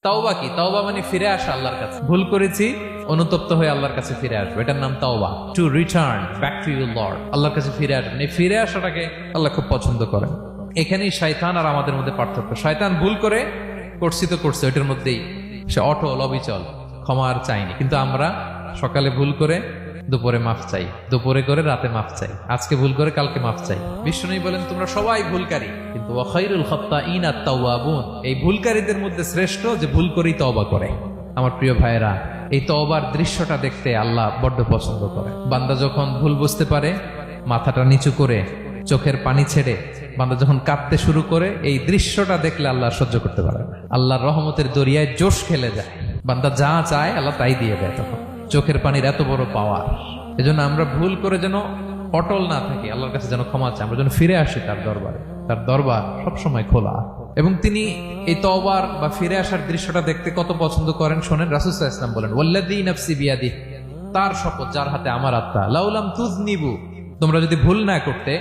তাওবা কি? তাওবা মানে ফিরে আসা আল্লাহর কাছে। ভুল করেছি, অনুতপ্ত হয়ে আল্লাহর কাছে ফিরে আসবো, এটার নাম তাওবা। To return back to your Lord, আল্লাহর কাছে ফিরে আসবেন। এই ফিরে আসাটাকে আল্লাহ খুব পছন্দ করেন। এখানেই শয়তান আর আমাদের মধ্যে পার্থক্য। শয়তান ভুল করে করছি তো করছে, ওইটার মধ্যেই সে অটল অবিচল, ক্ষমা আর চাইনি। কিন্তু আমরা সকালে ভুল করে দুপুরে মাফ চাই, দুপুরে করে রাতে মাফ চাই, আজকে ভুল করে কালকে মাফ চাই। বিষ্ণু বলেন তোমরা সবাই ভুলকারী, কিন্তু ওয়া খায়রুল খাত্তাঈন আত-তাওয়াবুন, এই ভুলকারীদের মধ্যে শ্রেষ্ঠ যে ভুল করেই তওবা করে। আমার প্রিয় ভাইয়েরা, এই তওবার দৃশ্যটা দেখতে আল্লাহ বড্ড পছন্দ করে। বান্দা যখন ভুল বুঝতে পারে, মাথাটা নিচু করে চোখের পানি ছেড়ে বান্দা যখন কাঁদতে শুরু করে, এই দৃশ্যটা দেখলে আল্লাহ সহ্য করতে পারে না। আল্লাহর রহমতের দরিয়ায় জোশ খেলে যায়, বান্দা যা চায় আল্লাহ তাই দিয়ে দেয়। তখন চোখের পানির এত বড় পাওয়ার। এজন্য আমরা ভুল করে যেন অটল না থাকি, আল্লাহর কাছে যেন ক্ষমা চাই, আমরা যেন ফিরে আসি তার দরবারে। তার দরবার সবসময় খোলা, এবং তিনি এই তওবার বা ফিরে আসার দৃশ্যটা দেখতে কত পছন্দ করেন শোনেন। রাসূল সাল্লাল্লাহু আলাইহি ওয়াসাল্লাম বলেন, ওয়াল্লাযী নাফসি বিয়াদিহি, তার শপথ যার হাতে আমার আত্মা, লাউলাম তুযনিবু, তোমরা যদি ভুল না করতে,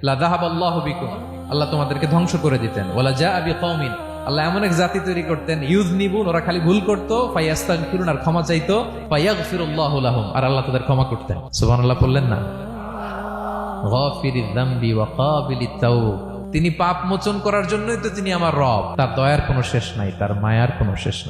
লা যাহাবাল্লাহু বিকুম, আল্লাহ তোমাদেরকে ধ্বংস করে দিতেন। ওয়ালা জাআ বিকওমিন, আল্লাহ এমন এক জাতি তৈরি করতেন, ইউযনিবুন, ওরা খালি ভুল করতো, ফায়াস্তাগফিরুন, আর ক্ষমা চাইতো, ফায়াগফিরুল্লাহু লাহুম, আর আল্লাহ তাদের ক্ষমা করতেন। সুবহানাল্লাহ বললেন না? গাফিরিয যামবি ওয়া কাবিলিত তাওব, তিনি পাপ মোচন করার জন্যই তো তিনি আমার রব। তার দয়ার কোনো শেষ নাই, তার মায়ার কোনো শেষ নাই।